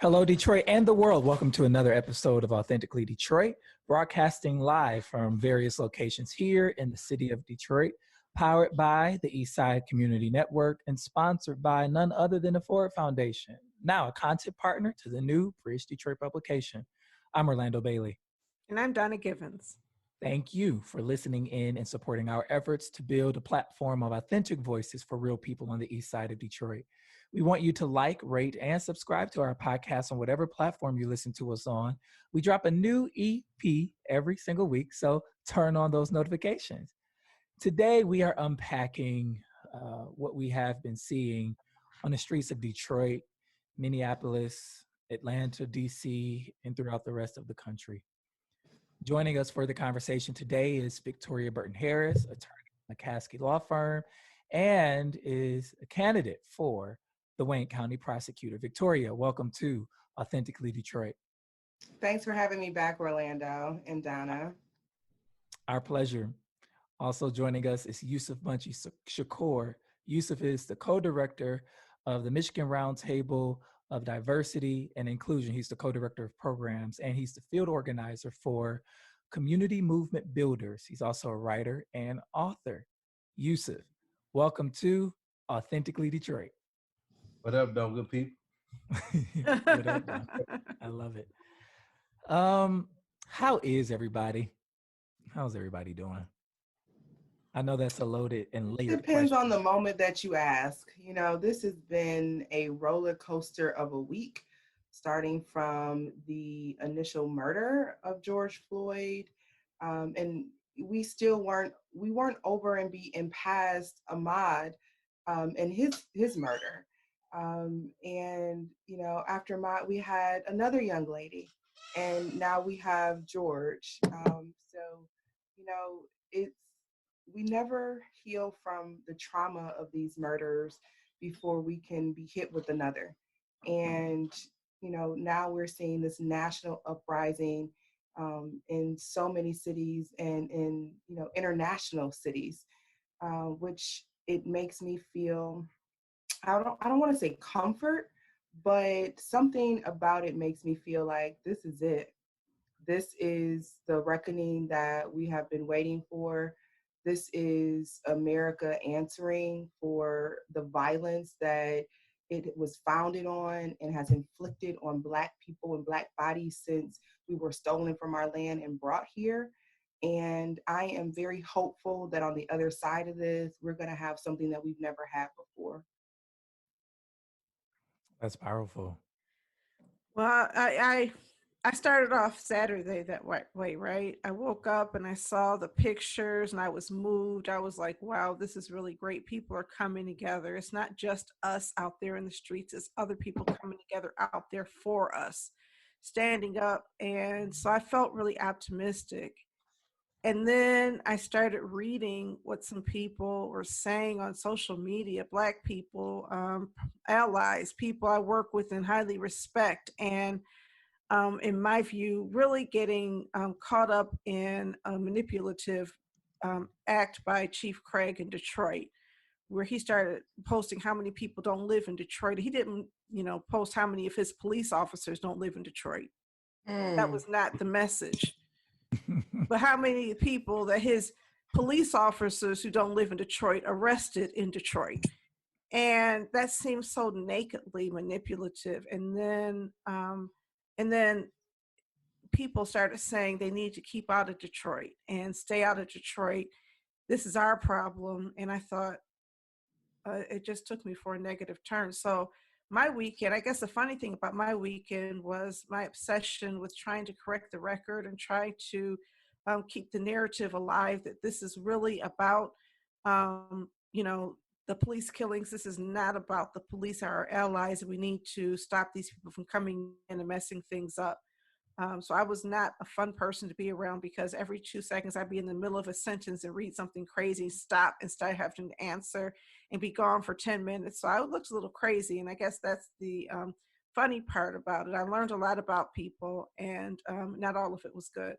Hello, Detroit and the world. Welcome to another episode of Authentically Detroit, broadcasting live from various locations here in the city of Detroit, powered by the Eastside Community Network and sponsored by none other than the Ford Foundation, now a content partner to the new Bridge Detroit publication. I'm Orlando Bailey. And I'm Donna Givens. Thank you for listening in and supporting our efforts to build a platform of authentic voices for real people on the east side of Detroit. We want you to like, rate, and subscribe to our podcast on whatever platform you listen to us on. We drop a new EP every single week, so turn on those notifications. Today, we are unpacking what we have been seeing on the streets of Detroit, Minneapolis, Atlanta, DC, and throughout the rest of the country. Joining us for the conversation today is Victoria Burton-Harris, attorney at McCaskey Law Firm, and is a candidate for the Wayne County Prosecutor. Victoria, welcome to Authentically Detroit. Thanks for having me back, Orlando and Donna. Our pleasure. Also joining us is Yusef Bunchy Shakur. Yusef is the co-director of the Michigan Roundtable of Diversity and Inclusion. He's the co-director of programs, and he's the field organizer for Community Movement Builders. He's also a writer and author. Yusef, welcome to Authentically Detroit. What up, though, good people? What up, Don? I love it. How is everybody? How's everybody doing? I know that's a loaded and layered Depends question. on the moment that you ask. You know, this has been a roller coaster of a week, starting from the initial murder of George Floyd, and we weren't over and past Ahmaud and his murder. And you know, after Ahmaud, we had another young lady, and now we have George. So, you know, we never heal from the trauma of these murders before we can be hit with another. And, you know, now we're seeing this national uprising in so many cities and in, you know, international cities, which it makes me feel, I don't want to say comfort, but something about it makes me feel like this is it. This is the reckoning that we have been waiting for. This is America answering for the violence that it was founded on and has inflicted on Black people and Black bodies since we were stolen from our land and brought here. And I am very hopeful that on the other side of this, we're going to have something that we've never had before. That's powerful. Well, I started off Saturday that way, right? I woke up and I saw the pictures and I was moved. I was like, wow, this is really great. People are coming together. It's not just us out there in the streets. It's other people coming together out there for us, standing up. And so I felt really optimistic. And then I started reading what some people were saying on social media, Black people, allies, people I work with and highly respect. And in my view, really getting caught up in a manipulative act by Chief Craig in Detroit, where he started posting how many people don't live in Detroit. He didn't, you know, post how many of his police officers don't live in Detroit. That was not the message. But how many people that his police officers who don't live in Detroit arrested in Detroit. And that seems so nakedly manipulative. And then people started saying they need to keep out of Detroit and stay out of Detroit. This is our problem. And I thought it just took me for a negative turn. So my weekend, I guess the funny thing about my weekend was my obsession with trying to correct the record and try to keep the narrative alive that this is really about, you know, the police killings. This is not about the police, are our allies, and we need to stop these people from coming in and messing things up. So I was not a fun person to be around because every 2 seconds I'd be in the middle of a sentence and read something crazy, stop and start having to answer and be gone for 10 minutes. So I looked a little crazy. And I guess that's the funny part about it. I learned a lot about people and not all of it was good.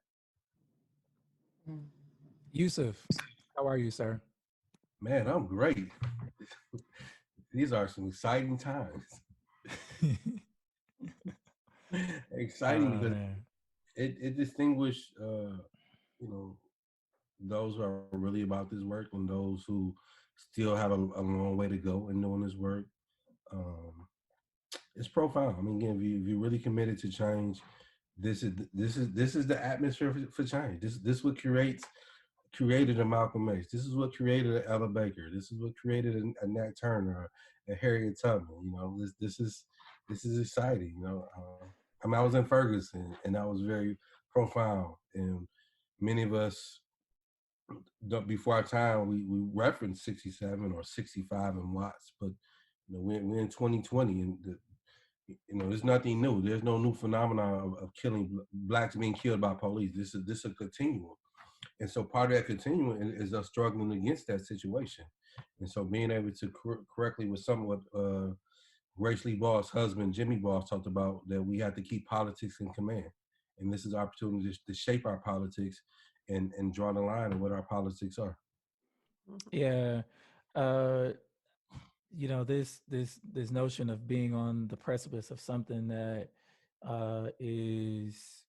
Yusef, how are you, sir? Man, I'm great. These are some exciting times. exciting because Man. it distinguished, those who are really about this work and those who still have a long way to go in doing this work. Um, it's profound. I mean, again, if you're really committed to change, this is the atmosphere for change. This what created a Malcolm X. This is what created an Ella Baker. This is what created a Nat Turner, a Harriet Tubman. This is exciting. I mean, I was in Ferguson, and that was very profound. And many of us, before our time, we referenced 67 or 65 in Watts, but we're in 2020, and there's nothing new. There's no new phenomenon of killing blacks being killed by police. This is a continuum. And so part of that continuum is us struggling against that situation. And so being able to correctly, with somewhat Grace Lee Ball's husband, Jimmy Ball, talked about that we have to keep politics in command. And this is our opportunity to shape our politics and draw the line of what our politics are. Yeah. Uh, this notion of being on the precipice of something that is,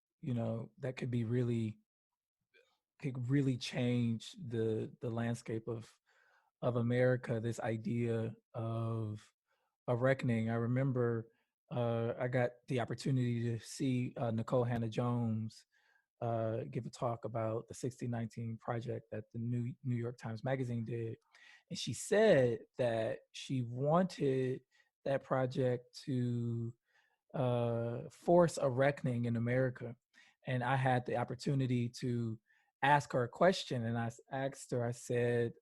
that could really change the landscape of America. This idea of a reckoning. I remember I got the opportunity to see Nikole Hannah-Jones give a talk about the 1619 project that the New York Times Magazine did. And she said that she wanted that project to force a reckoning in America. And I had the opportunity to ask her a question. And I asked her, I said,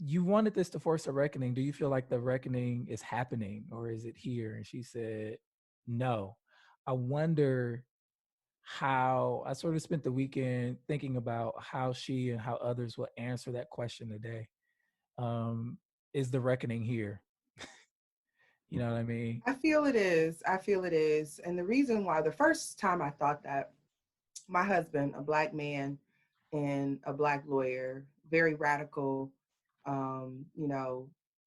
you wanted this to force a reckoning. Do you feel like the reckoning is happening, or is it here? And she said, no. I wonder how. I sort of spent the weekend thinking about how she and how others will answer that question today. Is the reckoning here? You know what I mean? I feel it is. I feel it is. And the reason why, the first time I thought that, my husband, a Black man and a Black lawyer, very radical,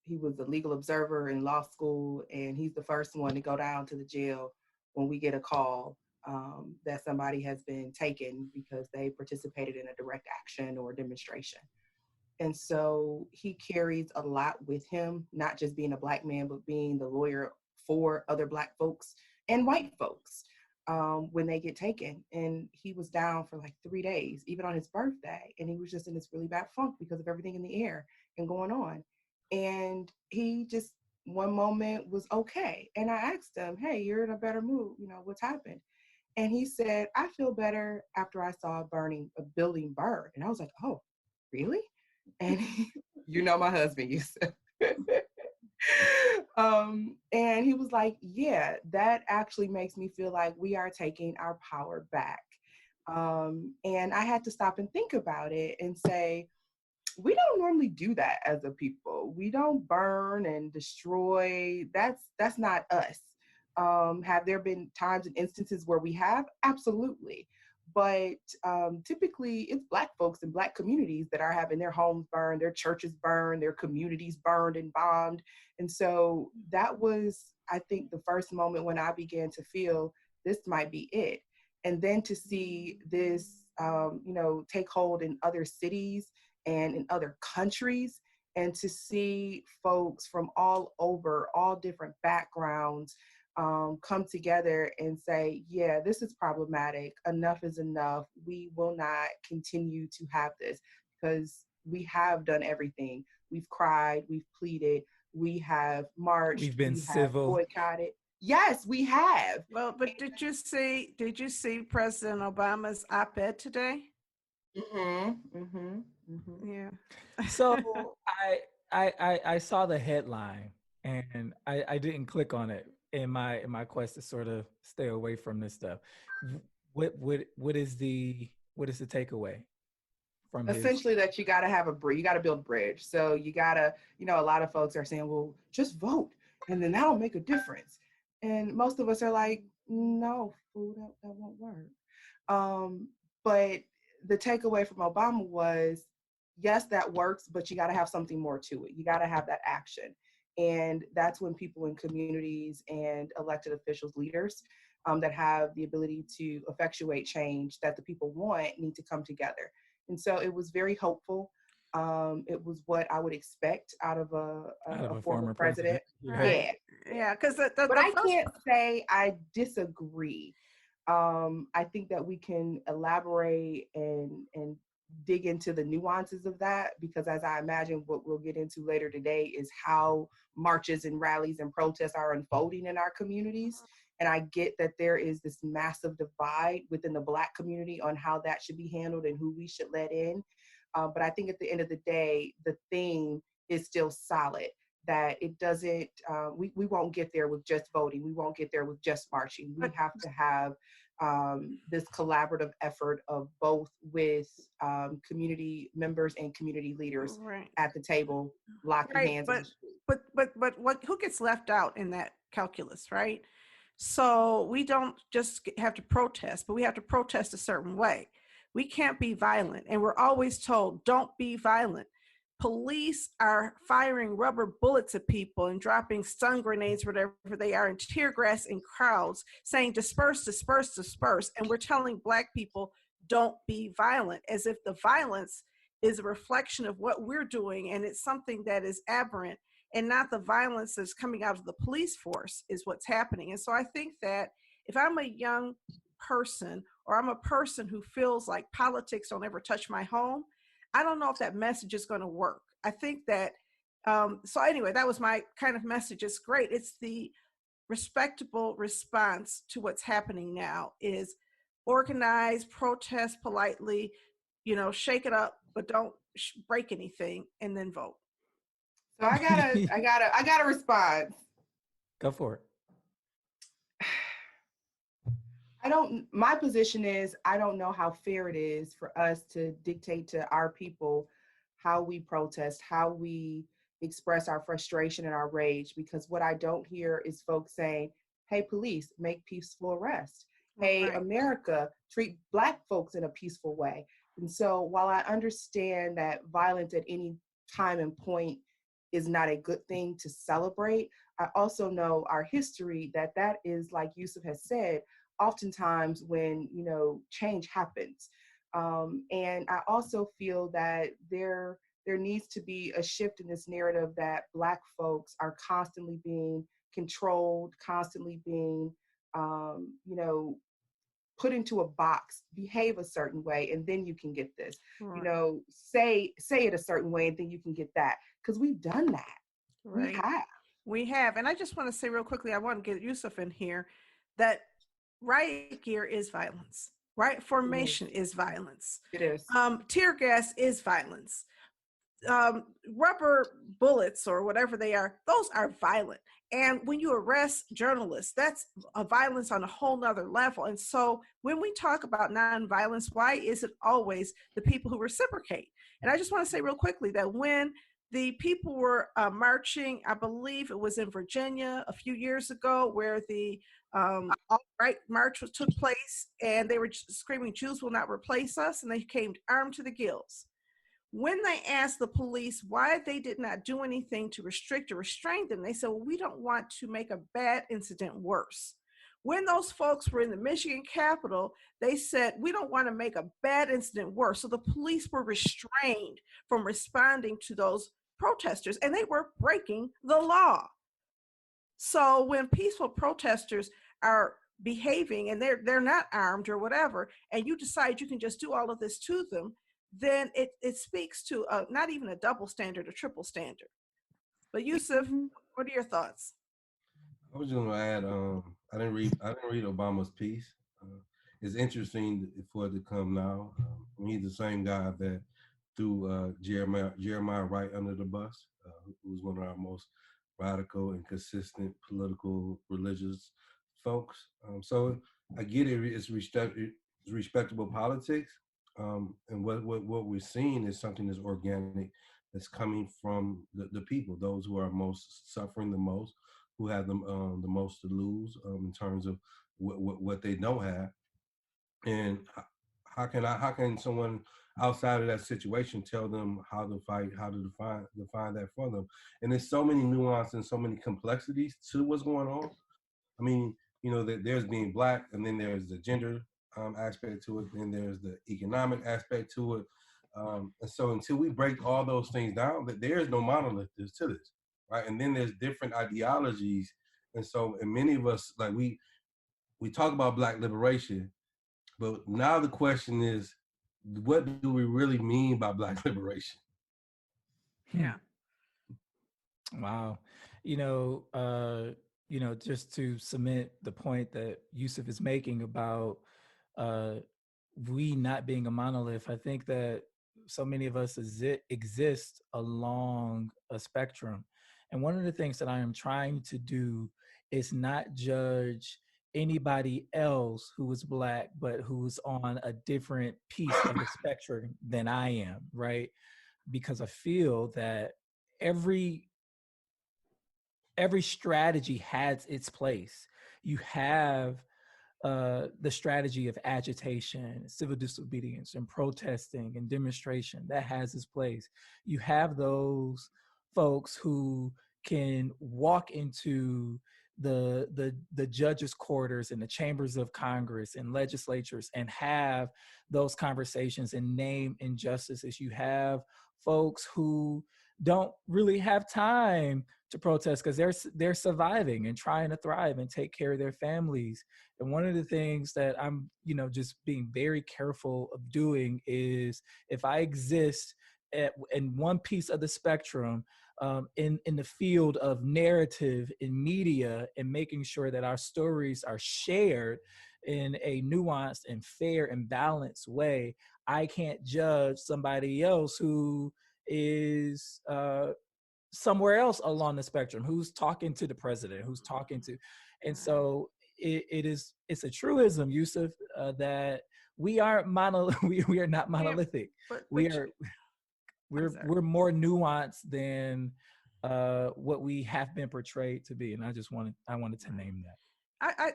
he was a legal observer in law school, and he's the first one to go down to the jail when we get a call that somebody has been taken because they participated in a direct action or demonstration. And so he carries a lot with him, not just being a Black man, but being the lawyer for other Black folks and white folks when they get taken. And he was down for like 3 days, even on his birthday. And he was just in this really bad funk because of everything in the air and going on. And he just, one moment was okay. And I asked him, hey, you're in a better mood. What's happened? And he said, I feel better after I saw a building burn. And I was like, oh, really? And my husband, Yusef. And he was like, yeah, that actually makes me feel like we are taking our power back. And I had to stop and think about it and say, we don't normally do that as a people. We don't burn and destroy. That's not us. Have there been times and instances where we have? Absolutely. But typically it's Black folks in Black communities that are having their homes burned, their churches burned, their communities burned and bombed. And so that was, I think, the first moment when I began to feel this might be it. And then to see this, take hold in other cities and in other countries, and to see folks from all over, all different backgrounds, come together and say, yeah, this is problematic. Enough is enough. We will not continue to have this because we have done everything. We've cried, we've pleaded, we have marched, We've been civil, boycotted. Yes, we have. Well, but did you see President Obama's op-ed today? Yeah. So I saw the headline and I didn't click on it in my quest to sort of stay away from this stuff. What is the takeaway from essentially that you got to have you got to build a bridge. So you got to, a lot of folks are saying, well, just vote and then that'll make a difference. And most of us are like, no, fool, that won't work. But the takeaway from Obama was, yes, that works, but you got to have something more to it. You got to have that action. And that's when people in communities and elected officials, leaders that have the ability to effectuate change that the people want need to come together. And so it was very hopeful. It was what I would expect out of a former president. Right. Yeah, because but I can't say I disagree. I think that we can elaborate and dig into the nuances of that, because as I imagine what we'll get into later today is how marches and rallies and protests are unfolding in our communities. And I get that there is this massive divide within the Black community on how that should be handled and who we should let in. But I think at the end of the day, the theme is still solid, that it doesn't, we won't get there with just voting. We won't get there with just marching. We have to have this collaborative effort of both with community members and community leaders at the table, locking hands. But who gets left out in that calculus, right? So we don't just have to protest, but we have to protest a certain way. We can't be violent. And we're always told, don't be violent. Police are firing rubber bullets at people and dropping stun grenades, whatever they are, and tear gas in crowds, saying disperse, disperse, disperse. And we're telling Black people, don't be violent, as if the violence is a reflection of what we're doing. And it's something that is aberrant, and not the violence that's coming out of the police force is what's happening. And so I think that if I'm a young person, or I'm a person who feels like politics don't ever touch my home, I don't know if that message is going to work. I think that, so anyway, that was my kind of message. It's great. It's the respectable response to what's happening now is organize, protest politely, shake it up, but don't break anything, and then vote. So I got a response. Go for it. My position is, I don't know how fair it is for us to dictate to our people how we protest, how we express our frustration and our rage, because what I don't hear is folks saying, hey, police, make peaceful arrests. Hey, America, treat Black folks in a peaceful way. And so while I understand that violence at any time and point is not a good thing to celebrate, I also know our history that is, like Yusef has said, oftentimes when change happens, and I also feel that there needs to be a shift in this narrative that Black folks are constantly being controlled, constantly being put into a box, behave a certain way, and then you can get this. Say it a certain way, and then you can get that, because we've done that. We have. And I just want to say real quickly, I want to get Yusef in here, that riot gear is violence. Riot formation is violence. It is. Tear gas is violence. Rubber bullets or whatever they are, those are violent. And when you arrest journalists, that's a violence on a whole nother level. And so when we talk about nonviolence, why is it always the people who reciprocate? And I just want to say real quickly that when the people were marching, I believe it was in Virginia a few years ago, where the alt-right march took place, and they were screaming, Jews will not replace us, and they came armed to the gills. When they asked the police why they did not do anything to restrict or restrain them, they said, well, we don't want to make a bad incident worse. When those folks were in the Michigan Capitol, they said, we don't want to make a bad incident worse. So the police were restrained from responding to those protesters, and they were breaking the law. So when peaceful protesters are behaving and they're not armed or whatever, and you decide you can just do all of this to them, then it speaks to not even a double standard, a triple standard. But Yusef, what are your thoughts? I was going to add, I didn't read Obama's piece. It's interesting for it to come now. He's the same guy that threw Jeremiah Wright under the bus, who was one of our most radical and consistent political, religious folks. So I get it. It's respectable politics. And what we're seeing is something that's organic, that's coming from the people, those who are most suffering the most, who have the most to lose in terms of what they don't have. And how can someone outside of that situation, tell them how to fight, how to define that for them. And there's so many nuances and so many complexities to what's going on. I mean, that there's being Black, and then there's the gender aspect to it, and there's the economic aspect to it. And so until we break all those things down, that there is no monolith to this, right? And then there's different ideologies. And so, and many of us, like we talk about Black liberation, but now the question is, what do we really mean by Black liberation? Yeah. Wow. Just to cement the point that Yusef is making about we not being a monolith, I think that so many of us exist along a spectrum. And one of the things that I am trying to do is not judge anybody else who is Black, but who's on a different piece of the spectrum than I am, right? Because I feel that every strategy has its place. You have the strategy of agitation, civil disobedience, and protesting and demonstration that has its place. You have those folks who can walk into the judges' quarters and the chambers of Congress and legislatures and have those conversations and name injustices. You have folks who don't really have time to protest because they're surviving and trying to thrive and take care of their families. And one of the things that I'm, just being very careful of doing is if I exist in one piece of the spectrum, in the field of narrative in media, and making sure that our stories are shared in a nuanced and fair and balanced way, I can't judge somebody else who is somewhere else along the spectrum, who's talking to the president, who's talking to, and so it's a truism, Yusef, that we are we are not monolithic. We're more nuanced than what we have been portrayed to be, and I wanted to name that.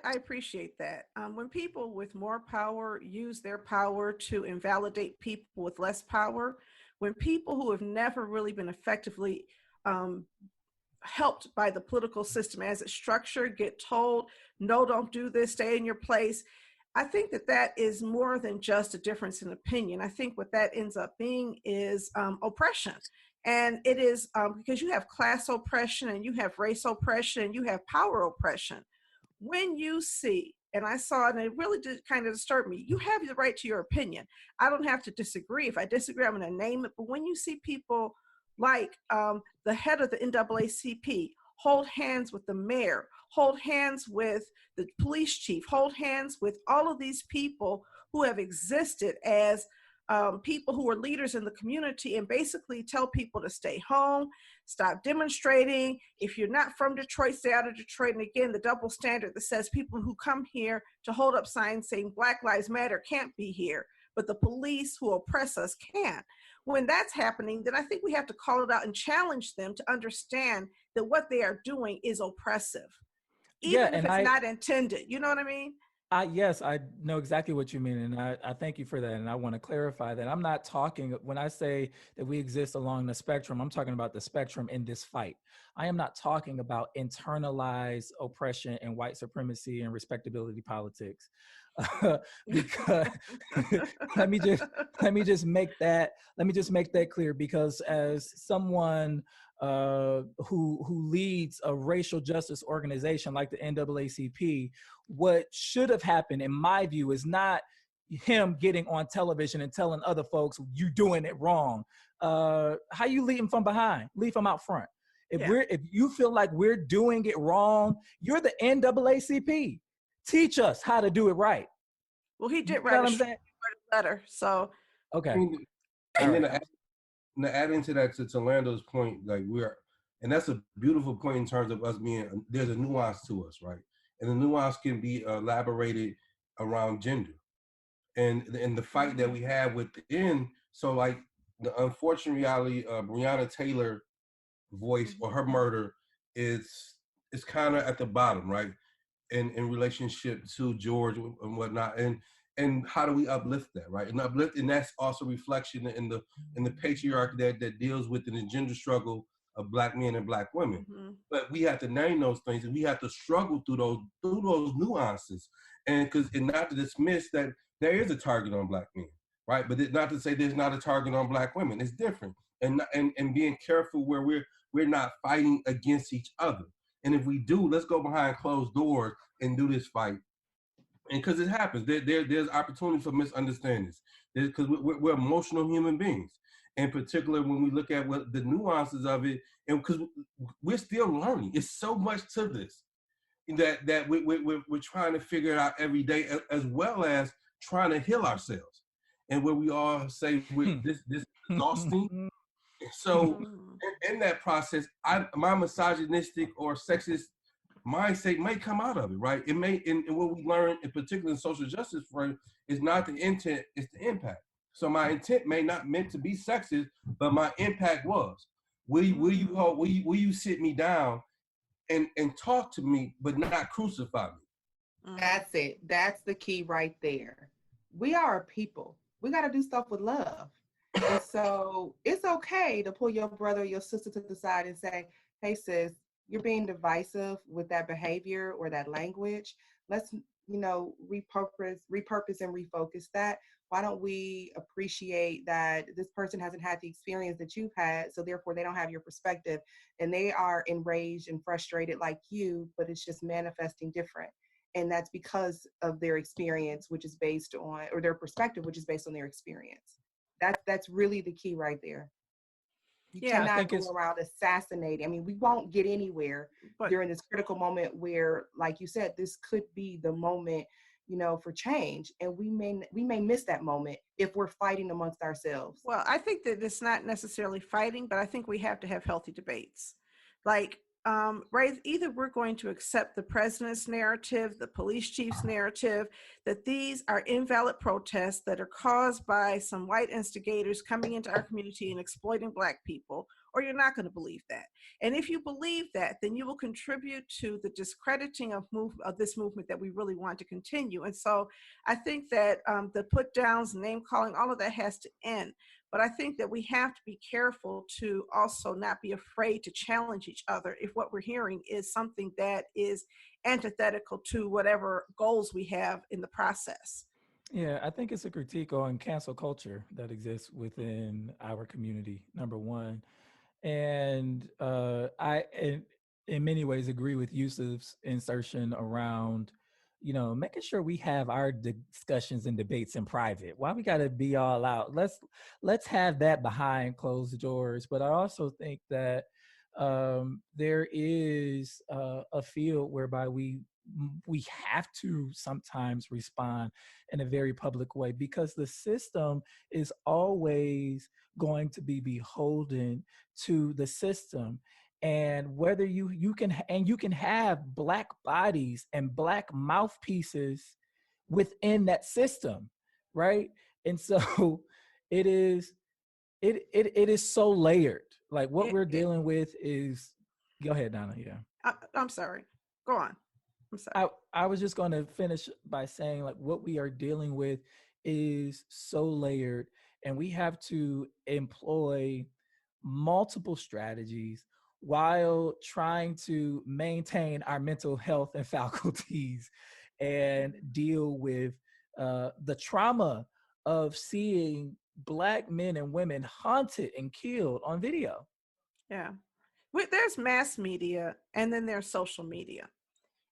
I appreciate that. When people with more power use their power to invalidate people with less power, when people who have never really been effectively helped by the political system as it's structured get told, no, don't do this, stay in your place, I think that is more than just a difference in opinion. I think what that ends up being is oppression. And it is because you have class oppression and you have race oppression and you have power oppression. When you see, and I saw it and it really did kind of disturb me, you have the right to your opinion. I don't have to disagree. If I disagree, I'm going to name it. But when you see people like the head of the NAACP hold hands with the mayor, hold hands with the police chief, hold hands with all of these people who have existed as people who are leaders in the community, and basically tell people to stay home, stop demonstrating. If you're not from Detroit, stay out of Detroit. And again, the double standard that says people who come here to hold up signs saying Black Lives Matter can't be here, but the police who oppress us can. When that's happening, then I think we have to call it out and challenge them to understand that what they are doing is oppressive, even if it's not intended. You know what I mean? Yes, I know exactly what you mean. And I thank you for that. And I want to clarify that I'm not talking, when I say that we exist along the spectrum, I'm talking about the spectrum in this fight. I am not talking about internalized oppression and white supremacy and respectability politics. Because let me just make that clear, because as someone who leads a racial justice organization like the NAACP, what should have happened, in my view, is not him getting on television and telling other folks you're doing it wrong. How you lead them from behind? Lead them out front. If you feel like we're doing it wrong, you're the NAACP. Teach us how to do it right. Well, he did write a letter, so okay. And then to add into that, to Orlando's point, like and that's a beautiful point in terms of us being, there's a nuance to us, right? And the nuance can be elaborated around gender and the fight that we have within. So like the unfortunate reality of Breonna Taylor voice or her murder is kind of at the bottom, right? In relationship to George and whatnot. And and how do we uplift that, right? And that's also reflection in the patriarchy that deals with the gender struggle of Black men and Black women. Mm-hmm. But we have to name those things, and we have to struggle through those nuances, and not to dismiss that there is a target on Black men, right? But not to say there's not a target on Black women. It's different, and being careful where we're not fighting against each other. And if we do, let's go behind closed doors and do this fight. And because it happens, there's opportunity for misunderstandings. Because we're emotional human beings. In particular, when we look at what the nuances of it, and because we're still learning, it's so much to this that we're trying to figure it out every day, as well as trying to heal ourselves. And where we all say this is exhausting. So in that process, my misogynistic or sexist mindset may come out of it, right? It may, and what we learn, in particular in social justice frame, is not the intent, it's the impact. So my intent may not meant to be sexist, but my impact was. Will you sit me down and talk to me, but not crucify me? That's it. That's the key right there. We are a people. We got to do stuff with love. And so it's okay to pull your brother or your sister to the side and say, hey, sis, you're being divisive with that behavior or that language. Let's, repurpose and refocus that. Why don't we appreciate that this person hasn't had the experience that you've had, so therefore they don't have your perspective, and they are enraged and frustrated like you, but it's just manifesting different. And that's because of their experience, which is based on, or their perspective, which is based on their experience. That's really the key right there. You cannot go around assassinating. I mean, we won't get anywhere during this critical moment where, like you said, this could be the moment, for change. And we may miss that moment if we're fighting amongst ourselves. Well, I think that it's not necessarily fighting, but I think we have to have healthy debates. Like, right, either we're going to accept the president's narrative, the police chief's narrative, that these are invalid protests that are caused by some white instigators coming into our community and exploiting Black people, or you're not going to believe that. And if you believe that, then you will contribute to the discrediting of this movement that we really want to continue. And so I think that the put downs, name calling, all of that has to end. But I think that we have to be careful to also not be afraid to challenge each other if what we're hearing is something that is antithetical to whatever goals we have in the process. Yeah, I think it's a critique on cancel culture that exists within our community, number one. And I, in many ways, agree with Yusef's insertion around, making sure we have our discussions and debates in private. Why we got to be all out? Let's have that behind closed doors. But I also think that there is a field whereby we have to sometimes respond in a very public way, because the system is always going to be beholden to the system. And whether you can have Black bodies and Black mouthpieces within that system, right? And so it is so layered. Like what we're dealing with is, go ahead, Donna. Yeah. I'm sorry. Go on. I'm sorry. I was just going to finish by saying, like, what we are dealing with is so layered, and we have to employ multiple strategies while trying to maintain our mental health and faculties and deal with the trauma of seeing Black men and women haunted and killed on video. Yeah. There's mass media, and then there's social media.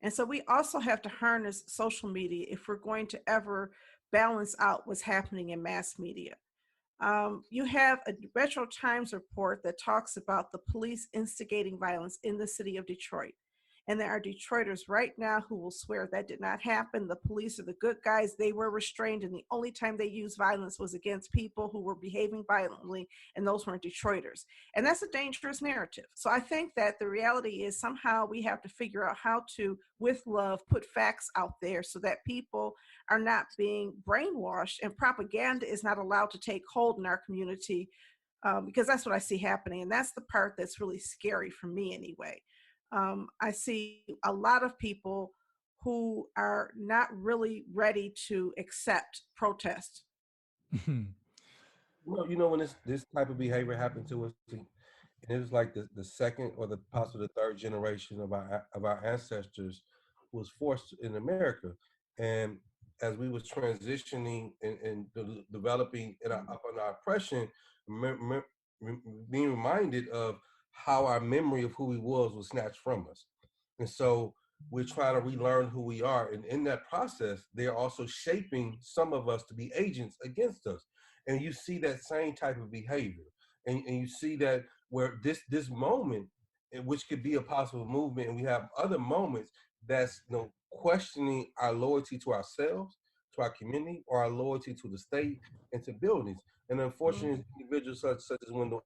And so we also have to harness social media if we're going to ever balance out what's happening in mass media. You have a Metro Times report that talks about the police instigating violence in the city of Detroit. And there are Detroiters right now who will swear that did not happen. The police are the good guys. They were restrained, and the only time they used violence was against people who were behaving violently, and those weren't Detroiters. And that's a dangerous narrative. So I think that the reality is somehow we have to figure out how to, with love, put facts out there so that people are not being brainwashed and propaganda is not allowed to take hold in our community, because that's what I see happening. And that's the part that's really scary for me anyway. I see a lot of people who are not really ready to accept protest. When this type of behavior happened to us, and it was like the second or the possibly the third generation of our ancestors was forced in America, and as we was transitioning and developing upon our oppression, being reminded of how our memory of who we was snatched from us, and so we're trying to relearn who we are, and in that process, they are also shaping some of us to be agents against us, and you see that same type of behavior, and you see that where this moment, which could be a possible movement, and we have other moments that's questioning our loyalty to ourselves, to our community, or our loyalty to the state and to buildings. And unfortunately, individuals such as Wendell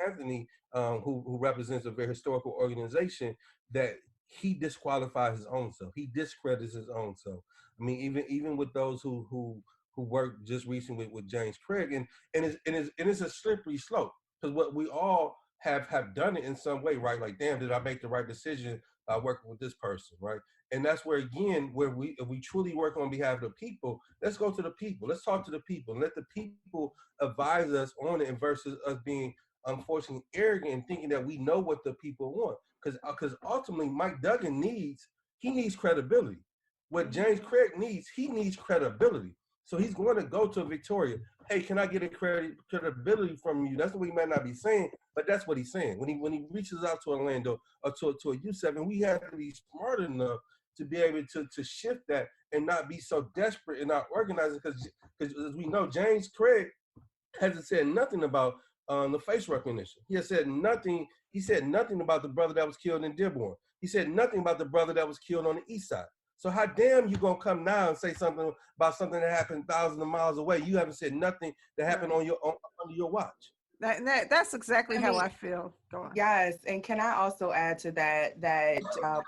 Anthony, who represents a very historical organization, that he disqualifies his own self. He discredits his own self. I mean, even with those who worked just recently with James Craig, and it's a slippery slope, because what we all have done it in some way, right? Like, damn, did I make the right decision working with this person, right? And that's where, again, if we truly work on behalf of the people, let's go to the people. Let's talk to the people and let the people advise us on it, and versus us being unfortunately arrogant and thinking that we know what the people want. Because ultimately, Mike Duggan needs credibility. What James Craig needs, he needs credibility. So he's going to go to Victoria. Hey, can I get a credibility from you? That's what he might not be saying, but that's what he's saying. When he reaches out to Orlando or to a Yusef, and we have to be smart enough to be able to shift that and not be so desperate in our organizing, because as we know, James Craig hasn't said nothing about the face recognition. He has said nothing. He said nothing about the brother that was killed in Dearborn. He said nothing about the brother that was killed on the east side. So how damn you gonna come now and say something about something that happened thousands of miles away? You haven't said nothing that happened under your watch. That's exactly how I feel. Go on. Yes, and can I also add to that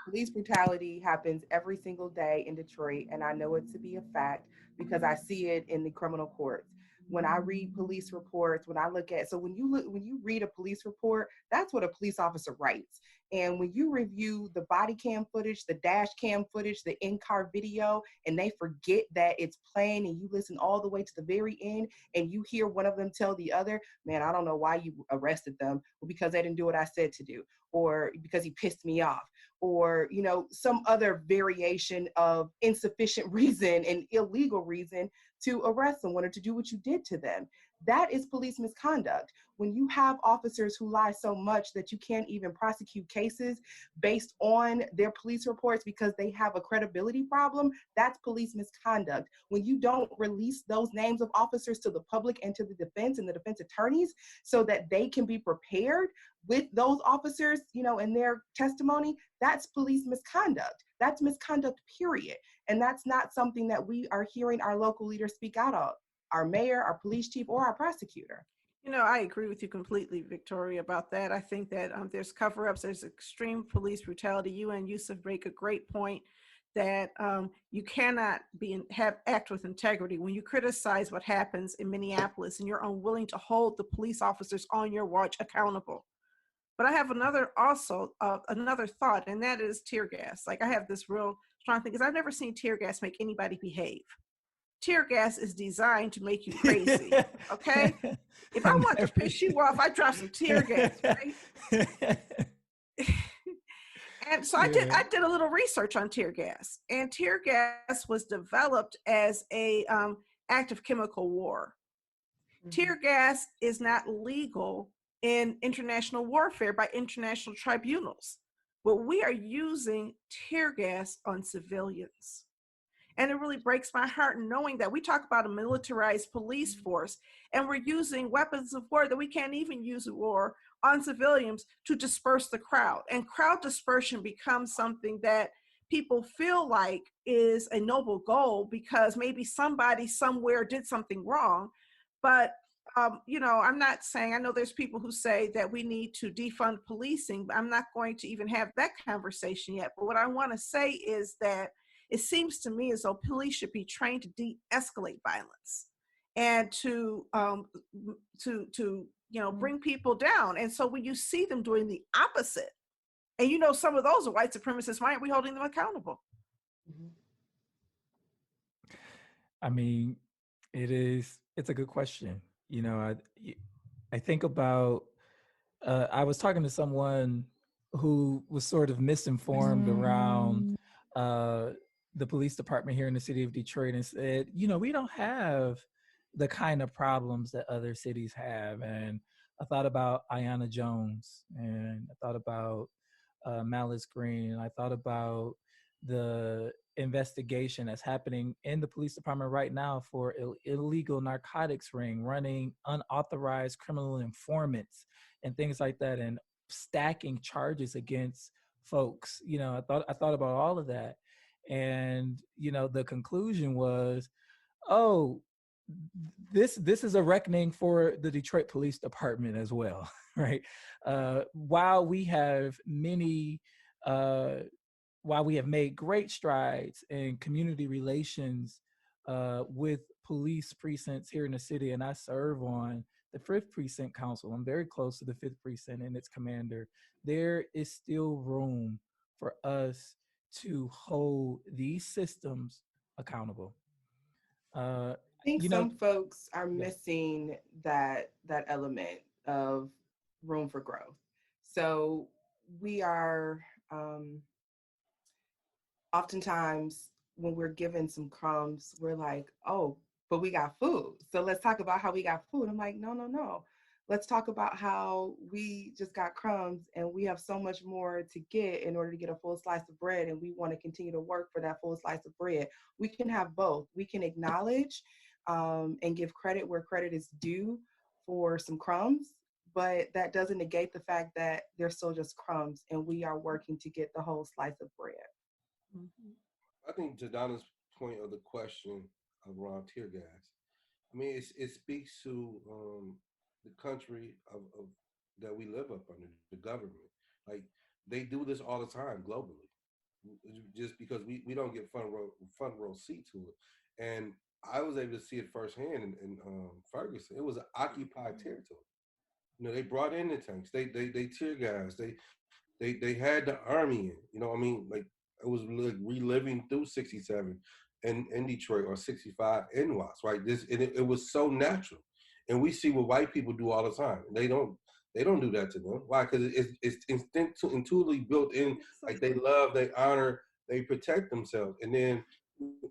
police brutality happens every single day in Detroit, and I know it to be a fact because I see it in the criminal courts. When I read police reports, when you read a police report, that's what a police officer writes. And when you review the body cam footage, the dash cam footage, the in-car video, and they forget that it's playing, and you listen all the way to the very end, and you hear one of them tell the other, man, I don't know why you arrested them. Well, because they didn't do what I said to do, or because he pissed me off, or, some other variation of insufficient reason and illegal reason to arrest someone or to do what you did to them. That is police misconduct. When you have officers who lie so much that you can't even prosecute cases based on their police reports because they have a credibility problem, that's police misconduct. When you don't release those names of officers to the public and to the defense and the defense attorneys so that they can be prepared with those officers, in their testimony, that's police misconduct. That's misconduct, period. And that's not something that we are hearing our local leaders speak out of, our mayor, our police chief, or our prosecutor. I agree with you completely, Victoria, about that. I think that there's cover-ups, there's extreme police brutality. You and Yusef make a great point that you cannot act with integrity when you criticize what happens in Minneapolis and you're unwilling to hold the police officers on your watch accountable. But I have another thought, and that is tear gas. Like, I have this real strong thing because I've never seen tear gas make anybody behave. Tear gas is designed to make you crazy, okay? If I want to piss you off, I drop some tear gas, right? And so I did a little research on tear gas, and tear gas was developed as a act of chemical war. Mm-hmm. Tear gas is not legal in international warfare by international tribunals, but we are using tear gas on civilians. And it really breaks my heart knowing that we talk about a militarized police force and we're using weapons of war that we can't even use in war on civilians to disperse the crowd. And crowd dispersion becomes something that people feel like is a noble goal because maybe somebody somewhere did something wrong. But, I'm not saying, I know there's people who say that we need to defund policing, but I'm not going to even have that conversation yet. But what I want to say is that it seems to me as though police should be trained to de-escalate violence and to bring people down. And so when you see them doing the opposite, and some of those are white supremacists, why aren't we holding them accountable? Mhm. I mean, it's a good question. You know, I think about, I was talking to someone who was sort of misinformed around uh, the police department here in the city of Detroit and said, you know, we don't have the kind of problems that other cities have. And I thought about Ayanna Jones, and I thought about Malice Green. I thought about the investigation that's happening in the police department right now for illegal narcotics ring, running unauthorized criminal informants and things like that, and stacking charges against folks. You know, I thought about all of that, and you know, the conclusion was, oh, this is a reckoning for the Detroit Police Department as well, right? While we have many, while we have made great strides in community relations with police precincts here in the city, and I serve on the 5th Precinct Council. I'm very close to the 5th Precinct and its commander. There is still room for us to hold these systems accountable. I think You know, some folks are yeah. missing that element of room for growth. So we are oftentimes when we're given some crumbs, we're like, oh, but we got food. So let's talk about how we got food. I'm like, no, no, no. Let's talk about how we just got crumbs and we have so much more to get in order to get a full slice of bread. And we want to continue to work for that full slice of bread. We can have both. We can acknowledge and give credit where credit is due for some crumbs, but that doesn't negate the fact that they're still just crumbs and we are working to get the whole slice of bread. Mhm. I think to Donna's point of the question around tear gas, I mean, it speaks to the country of that we live up under, the government. Like they do this all the time globally, just because we don't get front row seat to it. And I was able to see it firsthand in Ferguson. It was an occupied territory. You know, they brought in the tanks. They tear gas. They had the army in. You know what I mean? Like it was like reliving through 67 in Detroit, or 65 in Watts, right? It was so natural. And we see what white people do all the time. They don't do that to them. Why? Because it's intuitively built in, like they love, they honor, they protect themselves. And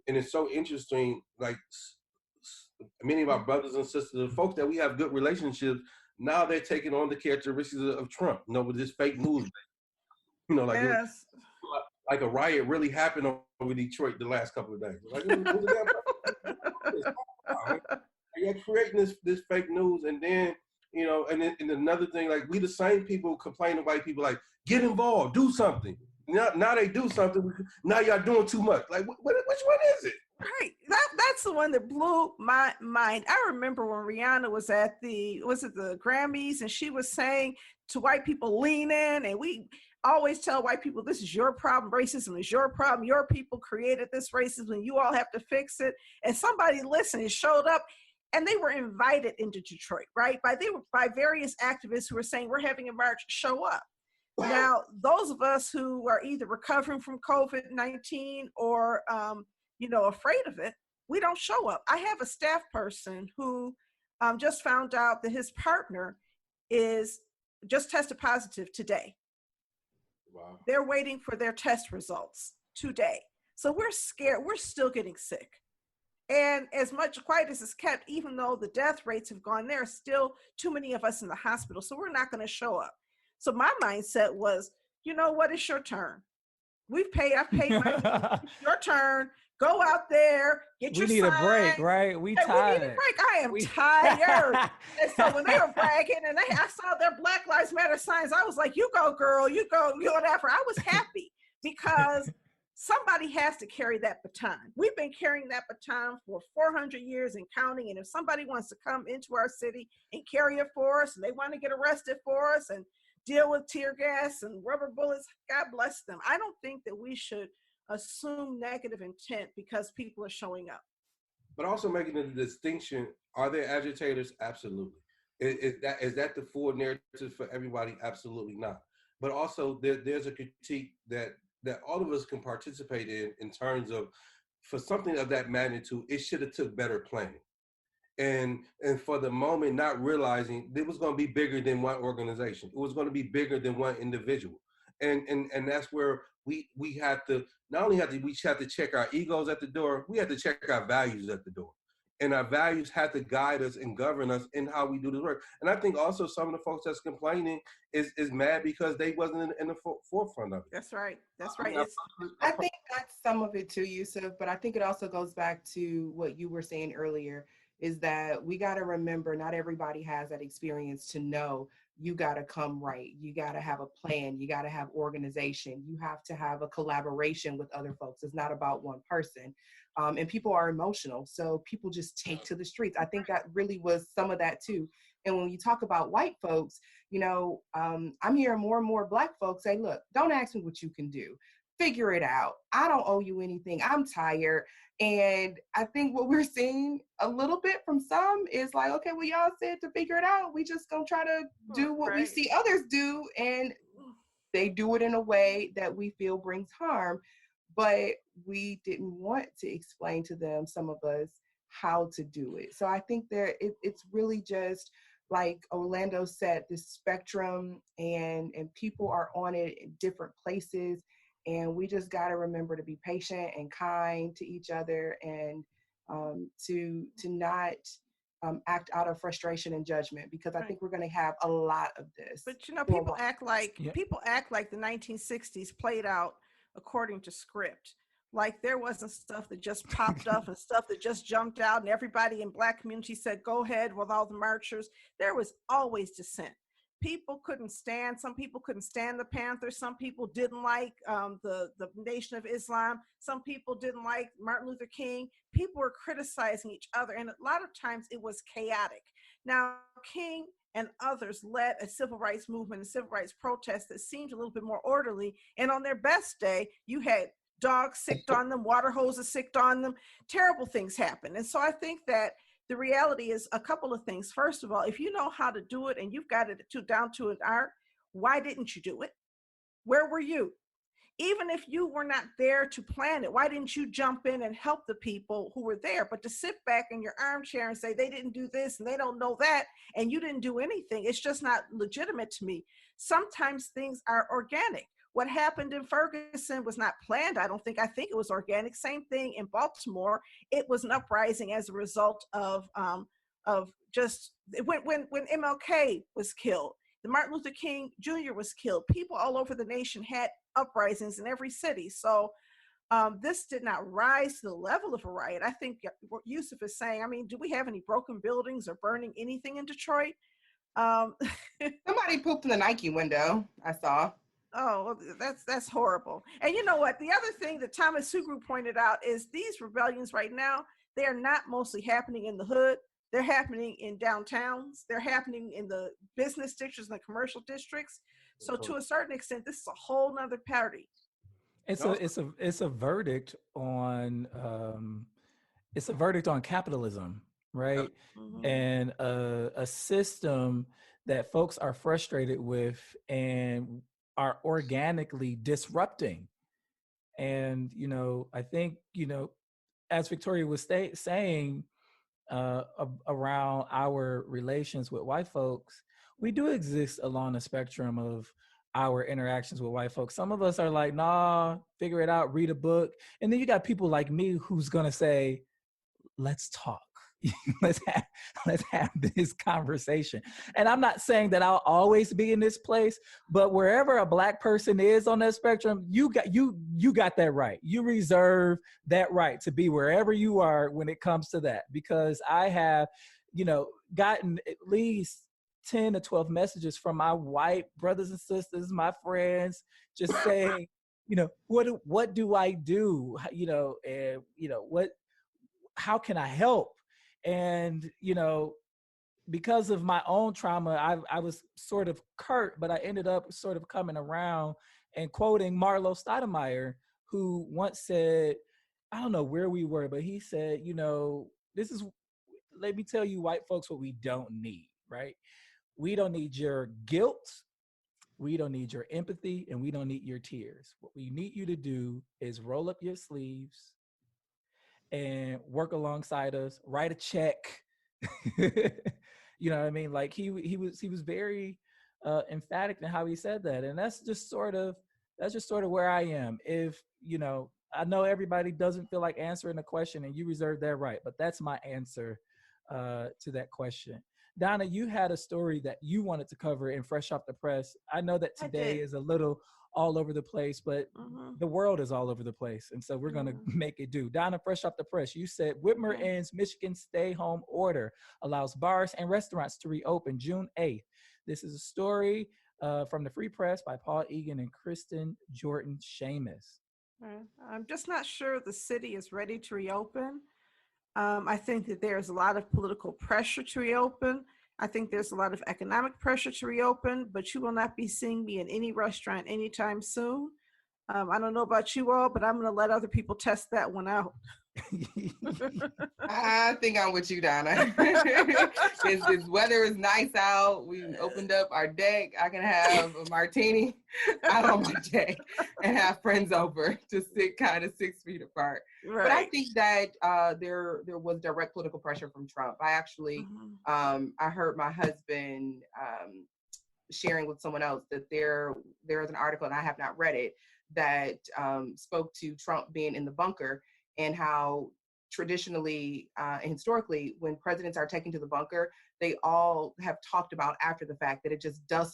it's so interesting, like many of our brothers and sisters, the folks that we have good relationships, now they're taking on the characteristics of Trump, you know, with this fake news. You know, Yes. like a riot really happened over Detroit the last couple of days. Like, it was a damn. You're creating this fake news, and then you know, and another thing, like we the same people complain to white people, like get involved, do something. Now they do something. Now y'all doing too much. Like, which one is it? Right. That's the one that blew my mind. I remember when Rihanna was at the Grammys, and she was saying to white people, lean in. And we always tell white people, this is your problem. Racism is your problem. Your people created this racism and you all have to fix it. And somebody listened and showed up, and they were invited into Detroit, right? By various activists who were saying, we're having a march, show up. Now, those of us who are either recovering from COVID-19 or afraid of it, we don't show up. I have a staff person who just found out that his partner is just tested positive today. Wow. They're waiting for their test results today. So we're scared. We're still getting sick. And as much quiet as it's kept, even though the death rates have gone, there are still too many of us in the hospital. So we're not going to show up. So my mindset was, you know what? It's your turn. I've paid my it's your turn. Go out there, get your signs. We need a break, right? We tired. We need a break. I am tired. And so when they were bragging and I saw their Black Lives Matter signs, I was like, you go, girl, you go, whatever. I was happy because somebody has to carry that baton. We've been carrying that baton for 400 years and counting. And if somebody wants to come into our city and carry it for us, and they want to get arrested for us and deal with tear gas and rubber bullets, God bless them. I don't think that we should assume negative intent because people are showing up. But also making the distinction, are there agitators? Absolutely. Is that the full narrative for everybody? Absolutely not. But also there's a critique that that all of us can participate in terms of, for something of that magnitude, it should have took better planning. And for the moment, not realizing it was going to be bigger than one organization. It was going to be bigger than one individual. And that's where we have to, not only have to check our egos at the door, we have to check our values at the door. And our values have to guide us and govern us in how we do this work. And I think also some of the folks that's complaining is mad because they wasn't in the forefront of it. That's right. That's right. I think that's some of it too, Yusef, but I think it also goes back to what you were saying earlier, is that we got to remember not everybody has that experience to know you got to come right. You got to have a plan. You got to have organization. You have to have a collaboration with other folks. It's not about one person. And people are emotional. So people just take to the streets. I think that really was some of that too. And when you talk about white folks, you know, I'm hearing more and more Black folks say, look, don't ask me what you can do. Figure it out. I don't owe you anything. I'm tired. And I think what we're seeing a little bit from some is like, okay, well, y'all said to figure it out. We just gonna try to do what we see others do. And they do it in a way that we feel brings harm. But we didn't want to explain to them, some of us, how to do it. So I think it's really just, like Orlando said, the spectrum, and people are on it in different places. And we just got to remember to be patient and kind to each other, and to not act out of frustration and judgment, because I think we're going to have a lot of this. But you know, people act like the 1960s played out according to script. Like there wasn't stuff that just popped up and stuff that just jumped out and everybody in Black community said, go ahead with all the marchers. There was always dissent. Some people couldn't stand the Panthers. Some people didn't like the Nation of Islam. Some people didn't like Martin Luther King. People were criticizing each other. And a lot of times it was chaotic. Now, King and others led a civil rights movement and civil rights protests that seemed a little bit more orderly. And on their best day, you had dogs sicked on them, water hoses sicked on them, terrible things happen. And so I think that the reality is a couple of things. First of all, if you know how to do it and you've got it down to an art, why didn't you do it? Where were you? Even if you were not there to plan it, why didn't you jump in and help the people who were there? But to sit back in your armchair and say they didn't do this and they don't know that and you didn't do anything, it's just not legitimate to me. Sometimes things are organic. What happened in Ferguson was not planned. I think it was organic. Same thing in Baltimore. It was an uprising as a result of just when MLK was killed, the Martin Luther King Jr. was killed. People all over the nation had uprisings in every city. So this did not rise to the level of a riot. I think what Yusef is saying, I mean, do we have any broken buildings or burning anything in Detroit? Somebody pooped in the Nike window, I saw. Oh, that's horrible. And you know what? The other thing that Thomas Sugru pointed out is these rebellions right now, they are not mostly happening in the hood. They're happening in downtowns. They're happening in the business districts and the commercial districts. So to a certain extent, this is a whole nother party. It's a verdict on capitalism, right? Mm-hmm. And a system that folks are frustrated with and are organically disrupting. And, you know, I think, you know, as Victoria was saying around our relations with white folks, we do exist along the spectrum of our interactions with white folks. Some of us are like, nah, figure it out, read a book. And then you got people like me who's going to say, let's talk. let's have this conversation. And I'm not saying that I'll always be in this place, but wherever a Black person is on that spectrum, you got that right. You reserve that right to be wherever you are when it comes to that. Because I have, you know, gotten at least 10 to 12 messages from my white brothers and sisters, my friends, just saying, you know, what do I do? You know, and you know, how can I help? And, you know, because of my own trauma, I was sort of curt, but I ended up sort of coming around and quoting Marlo Stoudemire, who once said, I don't know where we were, but he said, you know, let me tell you white folks what we don't need, right? We don't need your guilt. We don't need your empathy and we don't need your tears. What we need you to do is roll up your sleeves and work alongside us, write a check. You know what I mean? Like he was very emphatic in how he said that. And that's just sort of where I am. If, you know, I know everybody doesn't feel like answering the question and you reserve that right, but that's my answer to that question. Donna, you had a story that you wanted to cover in Fresh Off the Press. I know that today is a little all over the place, but the world is all over the place. And so we're going to make it do. Donna, Fresh Off the Press, you said Whitmer ends Michigan stay-home order, allows bars and restaurants to reopen June 8th. This is a story from the Free Press by Paul Egan and Kristen Jordan Seamus. I'm just not sure the city is ready to reopen. I think that there's a lot of political pressure to reopen. I think there's a lot of economic pressure to reopen, but you will not be seeing me in any restaurant anytime soon. I don't know about you all, but I'm going to let other people test that one out. I think I'm with you, Donna. This weather is nice out. We opened up our deck. I can have a martini out on my deck and have friends over to sit kind of 6 feet apart. Right. But I think that there was direct political pressure from Trump. I actually, I heard my husband sharing with someone else that there is an article, and I have not read it, that spoke to Trump being in the bunker and how traditionally and historically, when presidents are taken to the bunker, they all have talked about after the fact that it just does